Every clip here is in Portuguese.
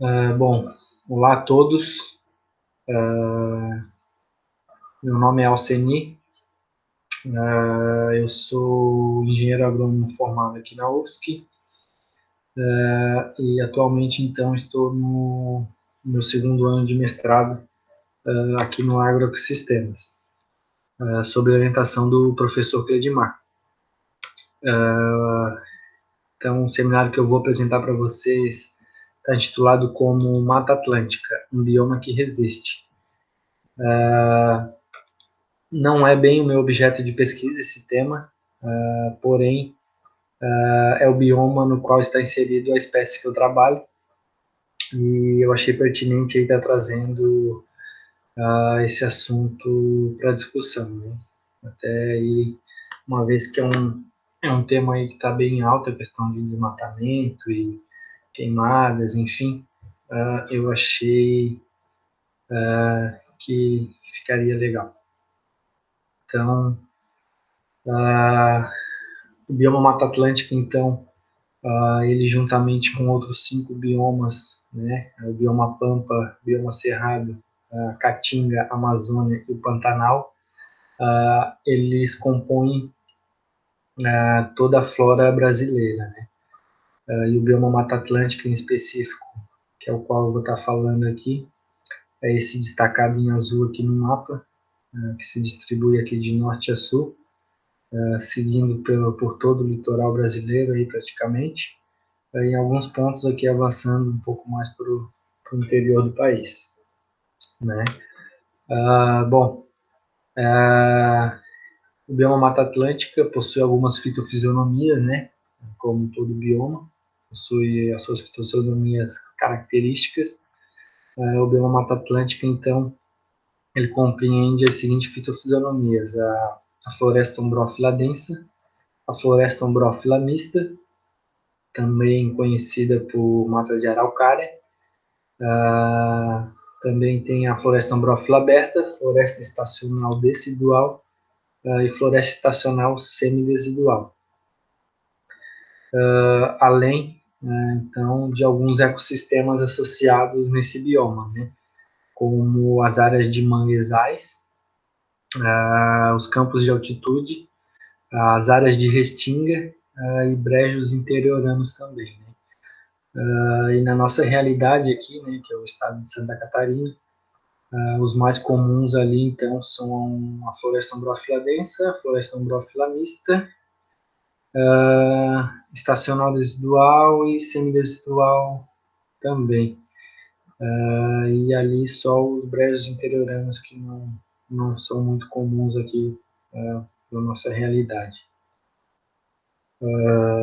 Bom, olá a todos. Meu nome é Alceni. Eu sou engenheiro agrônomo formado aqui na UFSC e atualmente então estou no meu segundo ano de mestrado aqui no Agroecossistemas, sob a orientação do professor Cledimar. Então, o seminário que eu vou apresentar para vocês está intitulado como Mata Atlântica, um bioma que resiste. Não é bem o meu objeto de pesquisa esse tema, porém é o bioma no qual está inserido a espécie que eu trabalho e eu achei pertinente estar trazendo esse assunto para discussão, né? Até aí, uma vez que é um tema aí que está bem alto, a questão de desmatamento e queimadas, enfim, eu achei que ficaria legal. Então, o bioma Mata Atlântica, então, ele juntamente com outros 5 biomas, né, o bioma Pampa, bioma Cerrado, a Caatinga, Amazônia e o Pantanal, eles compõem toda a flora brasileira, né? E o bioma Mata Atlântica em específico, que é o qual eu vou estar falando aqui, é esse destacado em azul aqui no mapa, que se distribui aqui de norte a sul, seguindo por todo o litoral brasileiro aí praticamente, em alguns pontos aqui avançando um pouco mais para o interior do país, né? Bom, o bioma Mata Atlântica possui algumas fitofisionomias, né? Como todo bioma, possui as suas fitofisionomias características. O bioma Mata Atlântica, então, ele compreende as seguintes fitofisionomias: a floresta ombrófila densa, a floresta ombrófila mista, também conhecida por mata de araucária. Também tem a floresta ombrófila aberta, floresta estacional decidual e floresta estacional semidesidual. Além, então, de alguns ecossistemas associados nesse bioma, né? Como as áreas de manguezais, os campos de altitude, as áreas de restinga e brejos interioranos também. Né? E na nossa realidade aqui, né, que é o estado de Santa Catarina, os mais comuns ali, então, são a floresta ombrófila densa, a floresta ombrófila mista, estacional residual e semidesidual também. E ali só os brejos interioranos que não são muito comuns aqui na nossa realidade.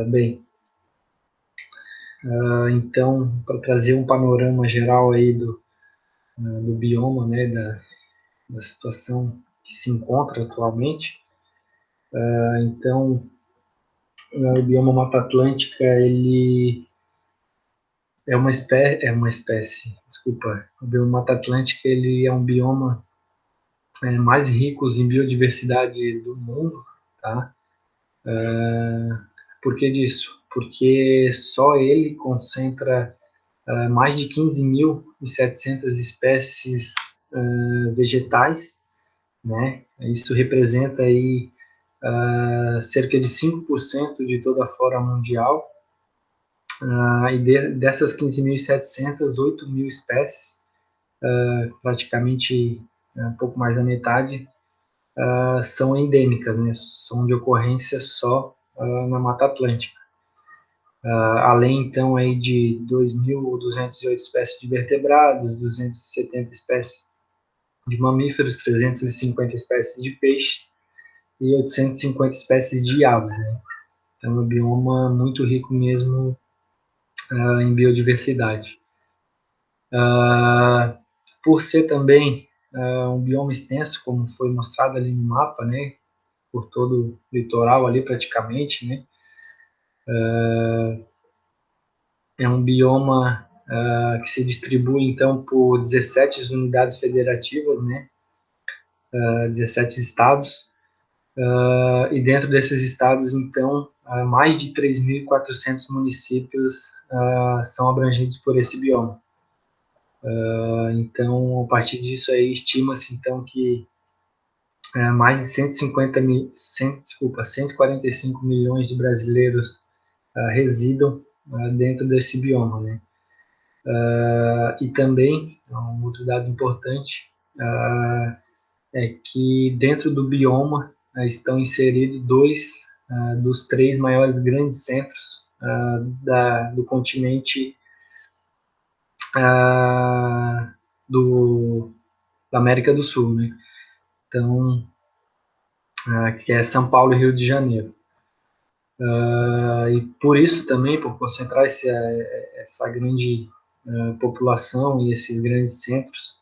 Bem, então, para trazer um panorama geral aí do bioma, né, da situação que se encontra atualmente, então, o bioma Mata Atlântica, ele é uma espécie, desculpa, o bioma Mata Atlântica, ele é um bioma mais rico em biodiversidade do mundo, tá? Por que disso? Porque só ele concentra mais de 15.700 espécies vegetais, né? Isso representa aí cerca de 5% de toda a flora mundial, dessas 15.700, 8.000 espécies, praticamente um pouco mais da metade, são endêmicas, né? São de ocorrência só na Mata Atlântica. Além, então, aí de 2.208 espécies de vertebrados, 270 espécies de mamíferos, 350 espécies de peixes e 850 espécies de aves. Né? Então, é um bioma muito rico mesmo em biodiversidade. Por ser também um bioma extenso, como foi mostrado ali no mapa, né, por todo o litoral ali praticamente, né, é um bioma que se distribui então por 17 unidades federativas, né, 17 estados, e dentro desses estados então mais de 3.400 municípios são abrangidos por esse bioma. Então, a partir disso aí, estima-se então que mais de 145 milhões de brasileiros residam dentro desse bioma, né? E também, um outro dado importante, é que dentro do bioma estão inseridos dois dos três maiores grandes centros do continente da América do Sul, né? Então, que é São Paulo e Rio de Janeiro. E por isso também, por concentrar essa grande população e esses grandes centros,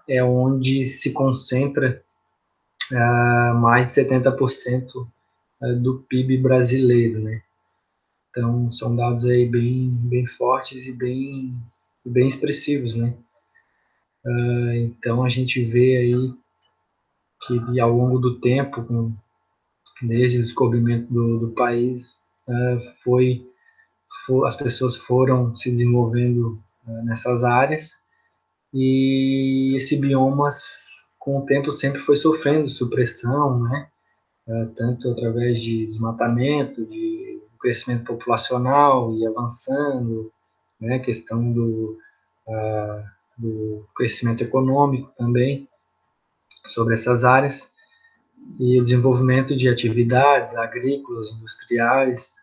é onde se concentra mais de 70% do PIB brasileiro, né? Então, são dados aí bem fortes e bem expressivos, né? Então, a gente vê aí que ao longo do tempo, desde o descobrimento do país, as pessoas foram se desenvolvendo nessas áreas e esse bioma, com o tempo, sempre foi sofrendo supressão, né? Tanto através de desmatamento, de crescimento populacional e avançando, né? Questão do crescimento econômico também sobre essas áreas e o desenvolvimento de atividades agrícolas, industriais.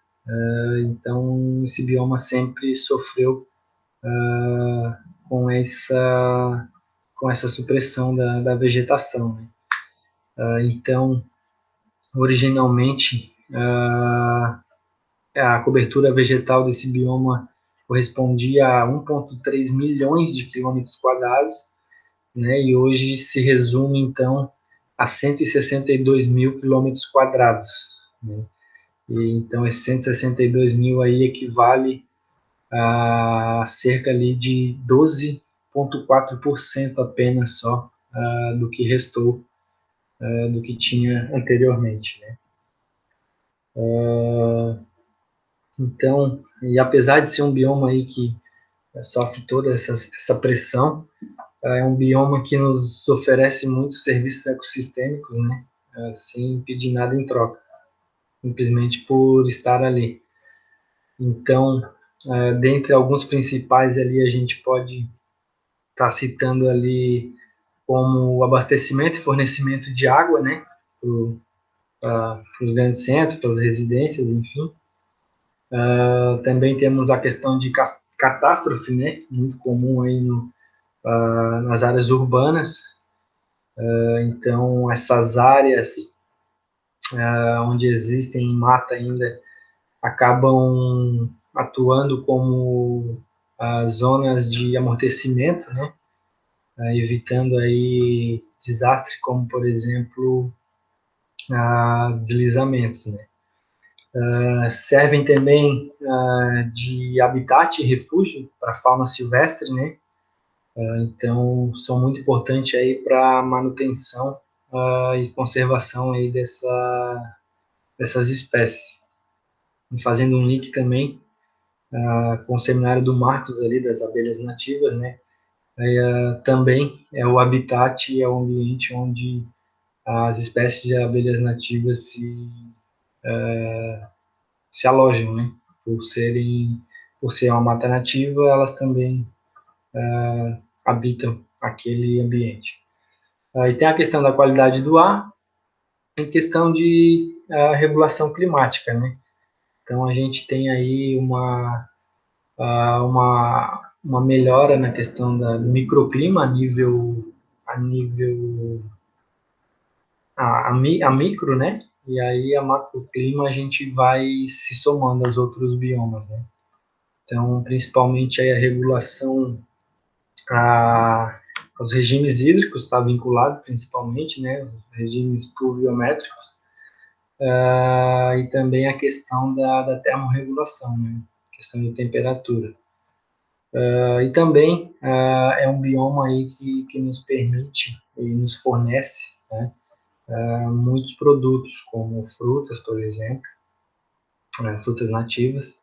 Então, esse bioma sempre sofreu com essa supressão da vegetação, né? Então, originalmente, a cobertura vegetal desse bioma correspondia a 1,3 milhões de quilômetros quadrados, né? E hoje se resume, então, a 162 mil quilômetros quadrados, né? E, então, esses 162 mil aí equivale a cerca ali de 12,4% apenas só do que restou, do que tinha anteriormente, né? Então, e apesar de ser um bioma aí que sofre toda essa pressão, é um bioma que nos oferece muitos serviços ecossistêmicos, né? Sem pedir nada em troca, simplesmente por estar ali. Então, dentre alguns principais ali, a gente pode estar citando ali como o abastecimento e fornecimento de água, né? Para os grandes centros, para as residências, enfim. Também temos a questão de catástrofe, né? Muito comum aí nas áreas urbanas. Então, essas áreas onde existem mata ainda acabam atuando como zonas de amortecimento, né? Evitando aí desastres como, por exemplo, deslizamentos, né? Servem também de habitat e refúgio para a fauna silvestre, né? Então, são muito importantes aí para a manutenção e conservação aí dessas espécies. E fazendo um link também com o seminário do Marcos ali das abelhas nativas, né? Também é o habitat e é o ambiente onde as espécies de abelhas nativas se alojam, né? Por ser uma mata nativa, elas também habitam aquele ambiente. E tem a questão da qualidade do ar e questão de regulação climática, né? Então a gente tem aí uma melhora na questão do microclima a micro, né? E aí a macroclima a gente vai se somando aos outros biomas, né? Então, principalmente aí a regulação aos regimes hídricos está vinculado principalmente, né? Os regimes pluviométricos e também a questão da termorregulação, né? Questão de temperatura. E também é um bioma aí que nos permite e nos fornece, né, muitos produtos, como frutas, por exemplo, frutas nativas,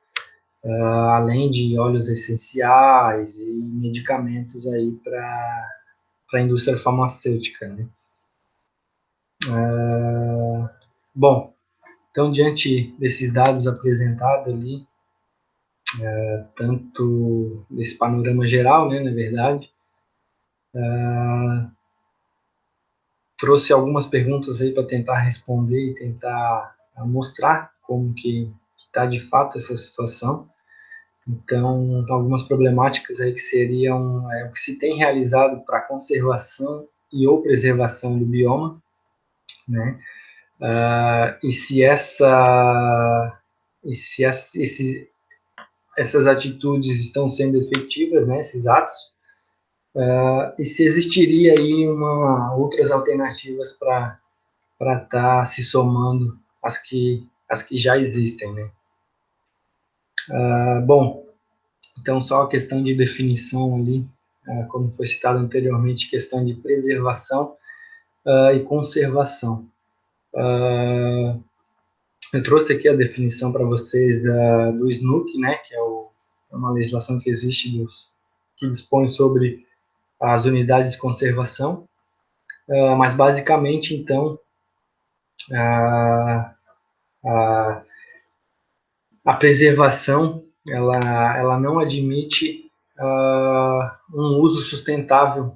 além de óleos essenciais e medicamentos aí para a indústria farmacêutica, né? Bom, então, diante desses dados apresentados ali, tanto desse panorama geral, né, na verdade, trouxe algumas perguntas aí para tentar responder e tentar mostrar como que está de fato essa situação. Então, algumas problemáticas aí que seriam o que se tem realizado para a conservação e ou preservação do bioma, né? E se essas atitudes estão sendo efetivas, né? Esses atos, e se existiria aí outras alternativas para estar se somando às que já existem, né? Bom, então só a questão de definição ali, como foi citado anteriormente, questão de preservação e conservação. Eu trouxe aqui a definição para vocês do SNUC, né, que é uma legislação que existe que dispõe sobre as unidades de conservação, mas basicamente, então, a, a, a preservação ela não admite um uso sustentável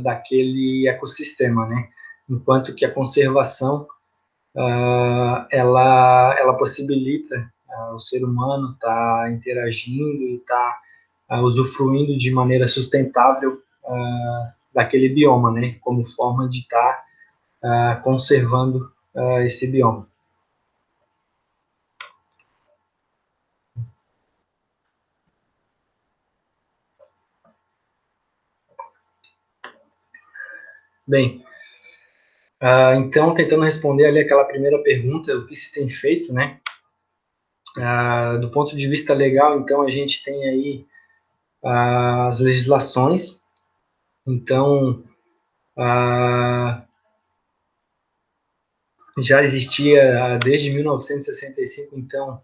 daquele ecossistema, né? Enquanto que a conservação ela possibilita o ser humano estar interagindo e estar usufruindo de maneira sustentável daquele bioma, né? Como forma de estar conservando esse bioma. Bem, então, tentando responder ali aquela primeira pergunta, o que se tem feito, né? Do ponto de vista legal, então, a gente tem aí as legislações. Então, já existia desde 1965, então,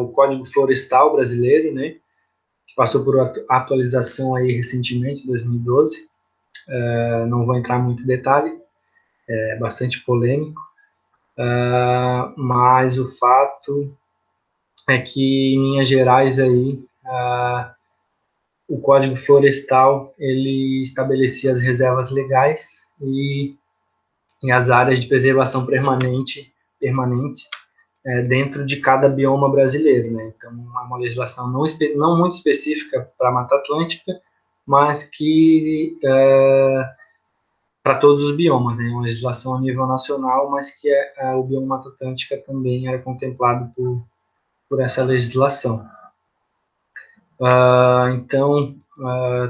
o Código Florestal brasileiro, né? Que passou por atualização aí recentemente, em 2012. Não vou entrar muito em detalhe, é bastante polêmico, mas o fato é que em Minas Gerais aí o Código Florestal ele estabelecia as reservas legais e as áreas de preservação permanente dentro de cada bioma brasileiro, né? Então é uma legislação não muito específica para a Mata Atlântica, mas que para todos os biomas, né? Uma legislação a nível nacional, mas que o bioma Mata Atlântica também era contemplado por essa legislação. Então,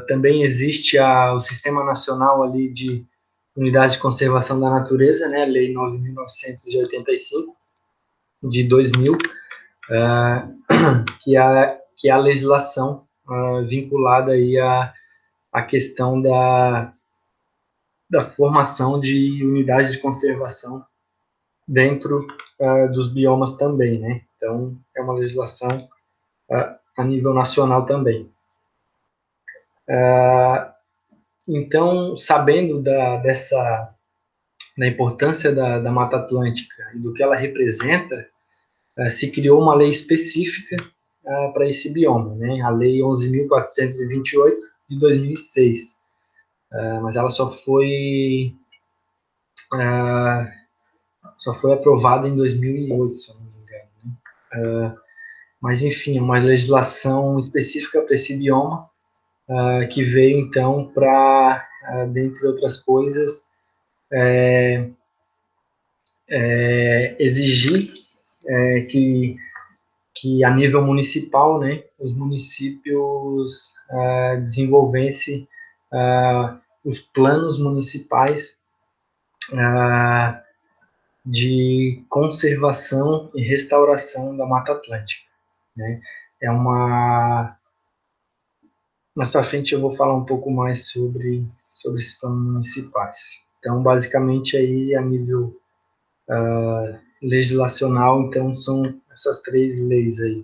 também existe o Sistema Nacional ali de Unidade de Conservação da Natureza, né, Lei 9.985, de 2000, que é a legislação vinculada aí à questão da formação de unidades de conservação dentro dos biomas também, né? Então, é uma legislação a nível nacional também. Então, sabendo da importância da Mata Atlântica e do que ela representa, se criou uma lei específica para esse bioma, né? A Lei 11.428 de 2006, mas ela só foi aprovada em 2008, se eu não me engano, né? Mas enfim, é uma legislação específica para esse bioma que veio então para, dentre outras coisas, exigir que a nível municipal, né, os municípios desenvolvessem os planos municipais de conservação e restauração da Mata Atlântica, né? É uma Mais para frente eu vou falar um pouco mais sobre esses planos municipais. Então, basicamente aí a nível legislacional, então são essas três leis aí.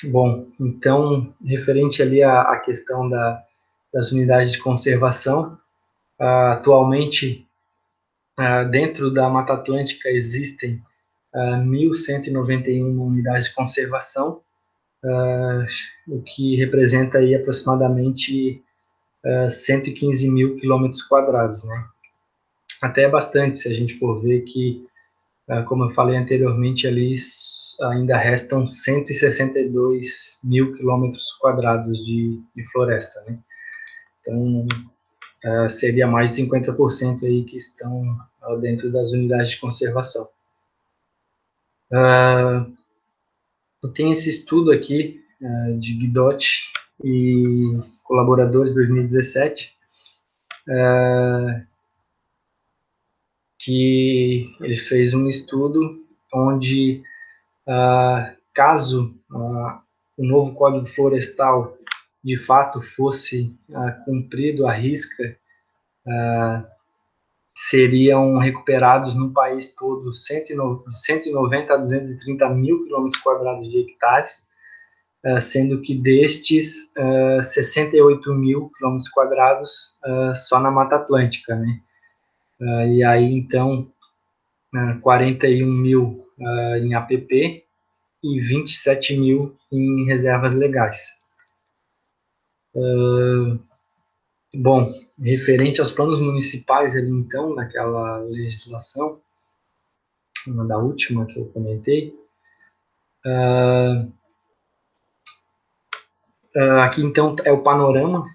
Bom, então, referente ali à questão das unidades de conservação, atualmente, dentro da Mata Atlântica existem 1.191 unidades de conservação, o que representa aí aproximadamente 115 mil quilômetros quadrados, né? Até é bastante, se a gente for ver que, como eu falei anteriormente, ali ainda restam 162 mil quilômetros quadrados de floresta, né? Então, seria mais de 50% aí que estão dentro das unidades de conservação. Tem esse estudo aqui de Guidotti e colaboradores 2017, que ele fez um estudo onde, caso o novo Código Florestal de fato fosse cumprido à risca, seriam recuperados no país todo 190 a 230 mil quilômetros quadrados de hectares, sendo que destes 68 mil quilômetros quadrados só na Mata Atlântica, né? E aí então 41 mil em APP e 27 mil em reservas legais. Bom, referente aos planos municipais ali então, naquela legislação, uma da última que eu comentei, aqui então é o panorama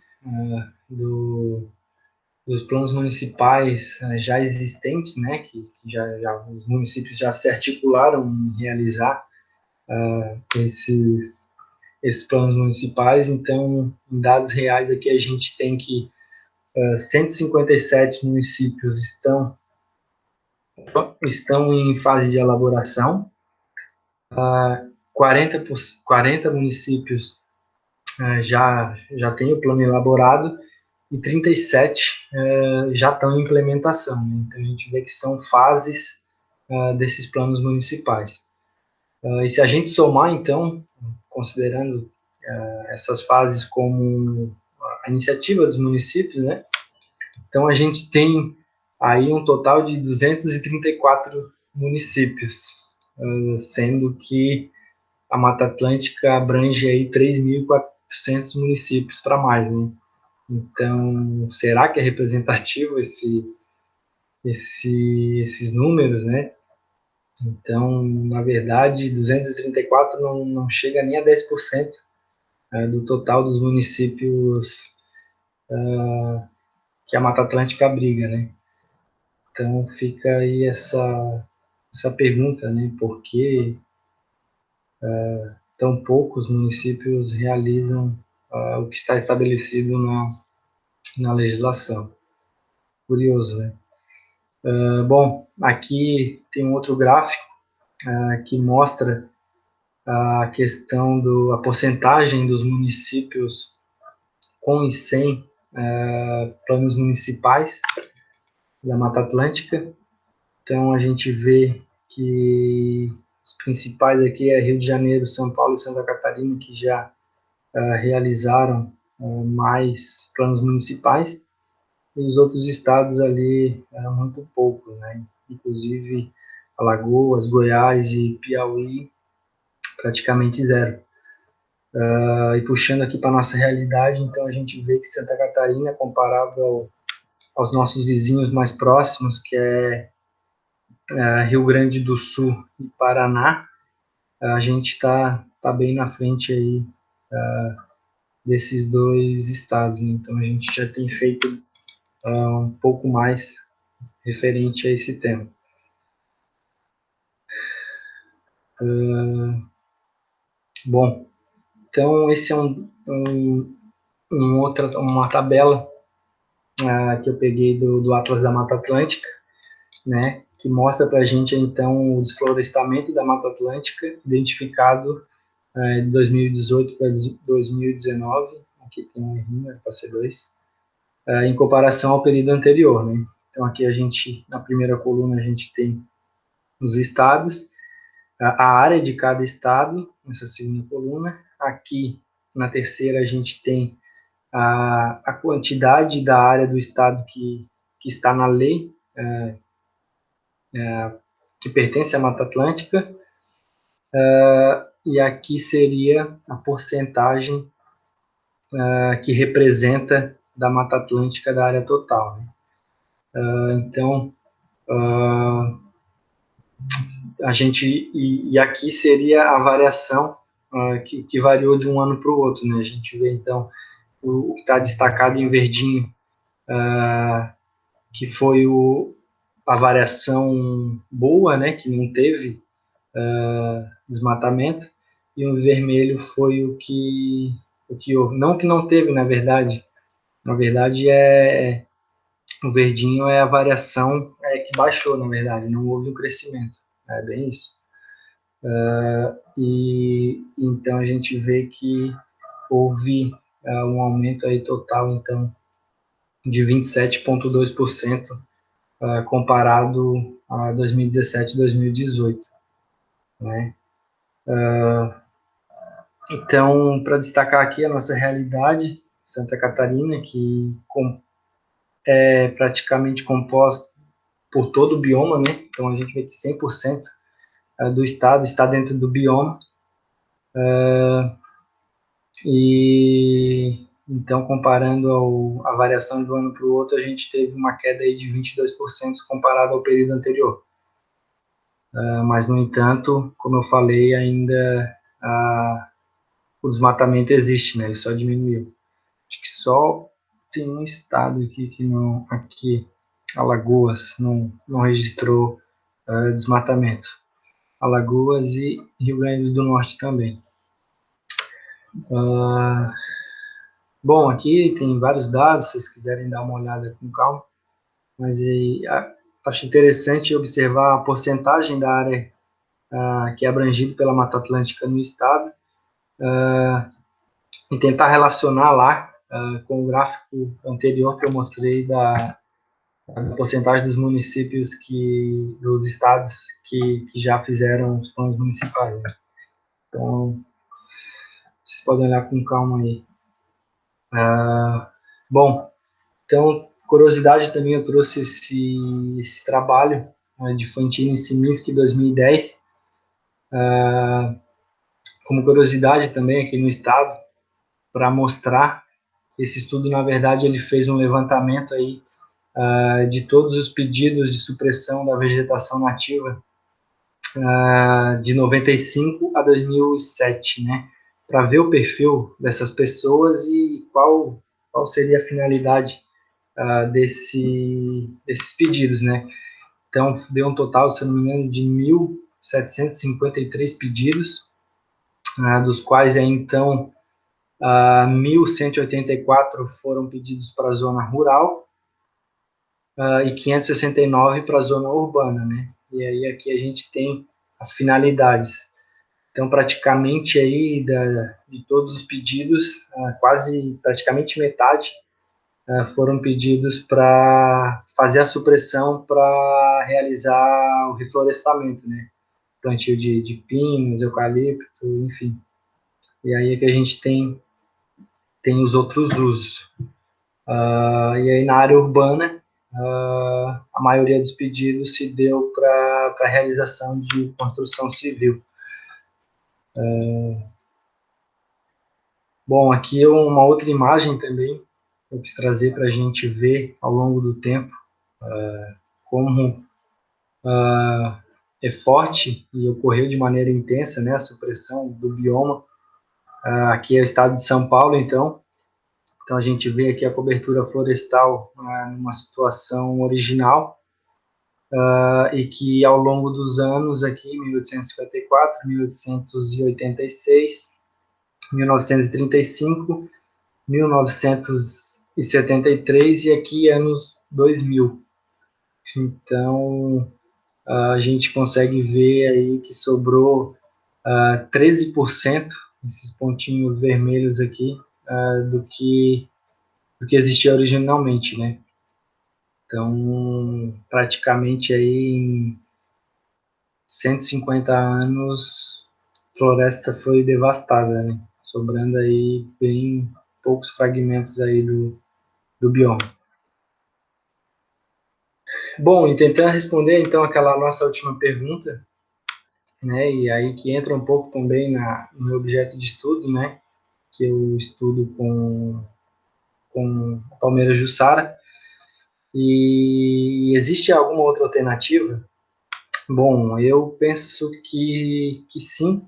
dos planos municipais já existentes, né, que já os municípios já se articularam em realizar esses planos municipais. Então, em dados reais aqui a gente tem que 157 municípios estão em fase de elaboração, 40 municípios já têm o plano elaborado e 37 já estão em implementação. Né? Então, a gente vê que são fases desses planos municipais. E se a gente somar, então, considerando essas fases como a iniciativa dos municípios, né? Então, a gente tem aí um total de 234 municípios, sendo que a Mata Atlântica abrange aí 3.400 municípios para mais, né? Então, será que é representativo esses números, né? Então, na verdade, 234 não chega nem a 10% do total dos municípios que a Mata Atlântica abriga, né? Então, fica aí essa pergunta, né? Por que tão poucos municípios realizam o que está estabelecido na legislação? Curioso, né? Bom, aqui tem um outro gráfico que mostra a questão a porcentagem dos municípios com e sem planos municipais da Mata Atlântica. Então a gente vê que os principais aqui é Rio de Janeiro, São Paulo e Santa Catarina, que já realizaram mais planos municipais, e os outros estados ali muito pouco, né? Inclusive Alagoas, Goiás e Piauí praticamente zero. E puxando aqui para a nossa realidade, então a gente vê que Santa Catarina, comparado aos nossos vizinhos mais próximos, que é Rio Grande do Sul e Paraná, a gente tá bem na frente aí desses dois estados, né? Então a gente já tem feito um pouco mais referente a esse tema. Bom, então esse é uma tabela que eu peguei do Atlas da Mata Atlântica, né, que mostra para a gente então o desflorestamento da Mata Atlântica identificado de 2018 para 2019, aqui tem um errinho, para ser 2, em comparação ao período anterior, né? Então aqui a gente, na primeira coluna, a gente tem os estados, a área de cada estado, nessa segunda coluna. Aqui, na terceira, a gente tem a quantidade da área do estado que está na lei, que pertence à Mata Atlântica, e aqui seria a porcentagem que representa da Mata Atlântica da área total, né? Então, a gente, e aqui seria a variação que variou de um ano para o outro, né? A gente vê, então, o que está destacado em verdinho, que foi a variação boa, né? Que não teve desmatamento, e o vermelho foi o que houve. Não que não teve, na verdade o verdinho é a variação que baixou, na verdade, não houve um crescimento, é bem isso. E então a gente vê que houve um aumento aí total, então, de 27,2% comparado a 2017 e 2018, né? Então, para destacar aqui a nossa realidade, Santa Catarina, que é praticamente composta por todo o bioma, né? Então a gente vê que 100% do estado está dentro do bioma. E então, comparando a variação de um ano para o outro, a gente teve uma queda aí de 22% comparado ao período anterior. Mas, no entanto, como eu falei, ainda o desmatamento existe, né? Ele só diminuiu. Acho que só tem um estado aqui que não, aqui, Alagoas, não registrou desmatamento. Alagoas e Rio Grande do Norte também. Bom, aqui tem vários dados, se vocês quiserem dar uma olhada com calma, mas acho interessante observar a porcentagem da área que é abrangida pela Mata Atlântica no estado, e tentar relacionar lá com o gráfico anterior que eu mostrei da porcentagem dos municípios dos estados que já fizeram os planos municipais, né? Então, vocês podem olhar com calma aí. Bom, então, curiosidade também, eu trouxe esse trabalho de Fantini e Siminsky 2010, como curiosidade também aqui no estado, para mostrar esse estudo. Na verdade, ele fez um levantamento aí de todos os pedidos de supressão da vegetação nativa de 95 a 2007, né? Para ver o perfil dessas pessoas e qual seria a finalidade desses pedidos, né? Então, deu um total, se eu não me engano, de 1.753 pedidos, dos quais, então, 1.184 foram pedidos para a zona rural e 569 para a zona urbana, né? E aí aqui a gente tem as finalidades. Então, praticamente aí de todos os pedidos, praticamente metade foram pedidos para fazer a supressão para realizar o reflorestamento, né? Plantio de pinos, eucalipto, enfim. E aí é que a gente tem os outros usos. E aí na área urbana, a maioria dos pedidos se deu para a realização de construção civil. Bom, aqui é uma outra imagem também que eu quis trazer para a gente ver ao longo do tempo como é forte e ocorreu de maneira intensa, né, a supressão do bioma. Aqui é o estado de São Paulo, então a gente vê aqui a cobertura florestal numa situação original, e que ao longo dos anos aqui, 1854, 1886, 1935, 1973 e aqui anos 2000. Então, a gente consegue ver aí que sobrou 13%, esses pontinhos vermelhos aqui, do que existia originalmente, né? Então, praticamente aí em 150 anos, a floresta foi devastada, né? Sobrando aí bem poucos fragmentos aí do bioma. Bom, e tentando responder então aquela nossa última pergunta, né? E aí que entra um pouco também no meu objeto de estudo, né? Que eu estudo com a Palmeira Jussara. E existe alguma outra alternativa? Bom, eu penso que sim,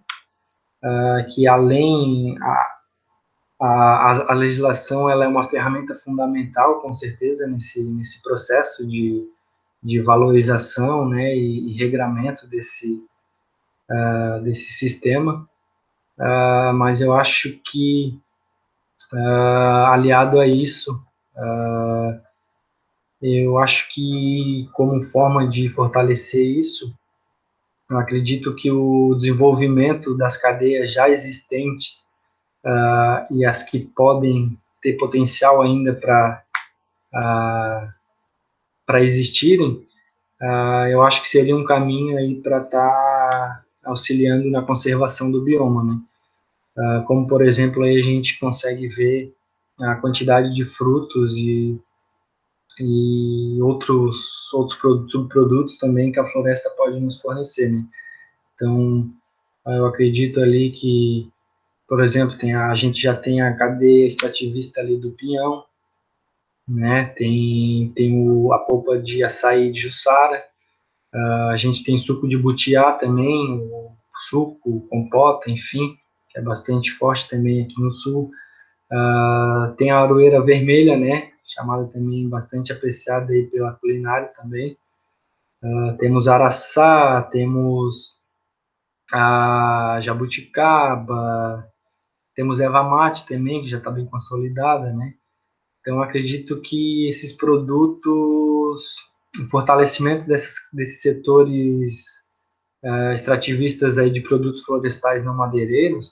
que além a legislação ela é uma ferramenta fundamental, com certeza, nesse processo de valorização, né, e regramento desse sistema, mas eu acho que, aliado a isso, eu acho que, como forma de fortalecer isso, eu acredito que o desenvolvimento das cadeias já existentes e as que podem ter potencial ainda para existirem, eu acho que seria um caminho aí para estar auxiliando na conservação do bioma, né? Como, por exemplo, aí a gente consegue ver a quantidade de frutos e outros subprodutos também que a floresta pode nos fornecer, né? Então, eu acredito ali que, por exemplo, a gente já tem a cadeia extrativista ali do pinhão, né? Tem a polpa de açaí de Jussara, a gente tem suco de butiá também, o suco, compota, enfim, que é bastante forte também aqui no sul. Tem a aroeira vermelha, né? Chamada também bastante apreciada aí pela culinária também. Temos araçá, temos a jabuticaba, temos erva mate também, que já está bem consolidada, né? Então, acredito que esses produtos, o fortalecimento desses setores extrativistas aí de produtos florestais não madeireiros,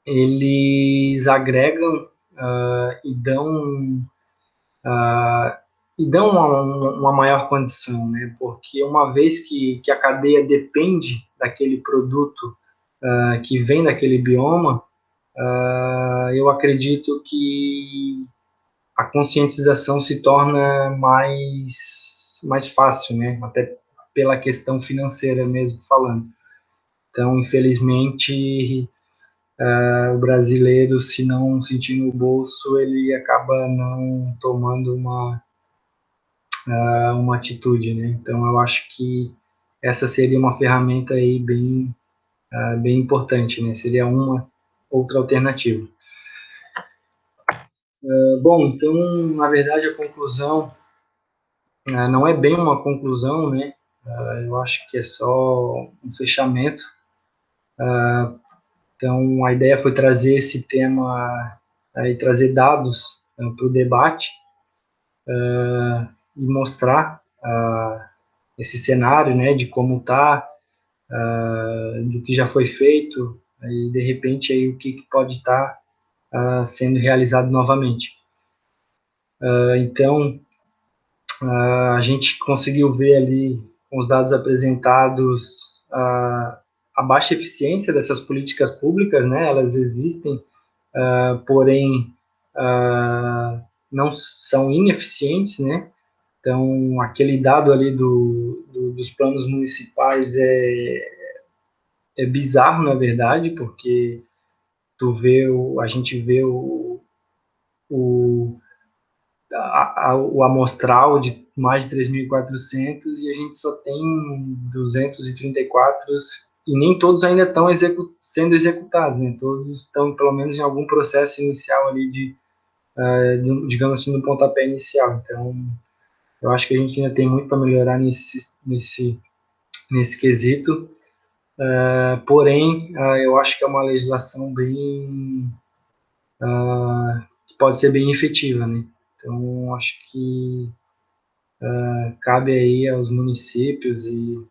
eles agregam e dão uma maior condição, né? Porque uma vez que a cadeia depende daquele produto que vem daquele bioma, eu acredito que a conscientização se torna mais fácil, né? Até pela questão financeira mesmo falando. Então, infelizmente, o brasileiro, se não sentir no bolso, ele acaba não tomando uma atitude, né? Então, eu acho que essa seria uma ferramenta aí bem importante, né? Seria uma outra alternativa. Bom, então, na verdade, a conclusão não é bem uma conclusão, né? Eu acho que é só um fechamento. Então, a ideia foi trazer esse tema e trazer dados para o debate e mostrar esse cenário, né, de como está, do que já foi feito e de repente aí o que pode estar sendo realizado novamente. Então, a gente conseguiu ver ali com os dados apresentados a baixa eficiência dessas políticas públicas, né? Elas existem, porém não são ineficientes, né? Então, aquele dado ali dos planos municipais é bizarro, na verdade, porque a gente vê o, o amostral de mais de 3.400 e a gente só tem 234 e nem todos ainda estão sendo executados, né? Todos estão, pelo menos, em algum processo inicial ali digamos assim, no pontapé inicial. Então, eu acho que a gente ainda tem muito para melhorar nesse quesito. Porém, eu acho que é uma legislação que pode ser bem efetiva, né? Então, acho que cabe aí aos municípios e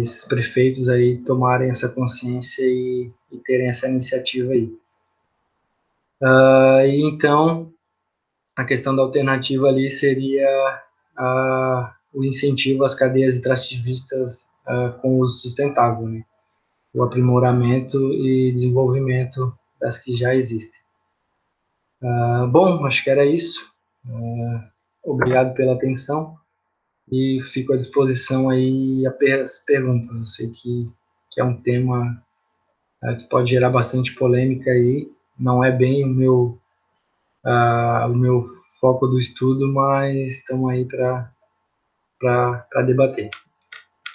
os prefeitos aí tomarem essa consciência e terem essa iniciativa aí. E então, a questão da alternativa ali seria o incentivo às cadeias extrativistas com uso sustentável, né? O aprimoramento e desenvolvimento das que já existem. Bom, acho que era isso. Obrigado pela atenção e fico à disposição aí as perguntas. Eu sei que é um tema que pode gerar bastante polêmica aí. Não é bem o meu foco do estudo, mas estamos aí para debater.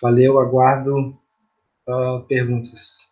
Valeu, aguardo perguntas.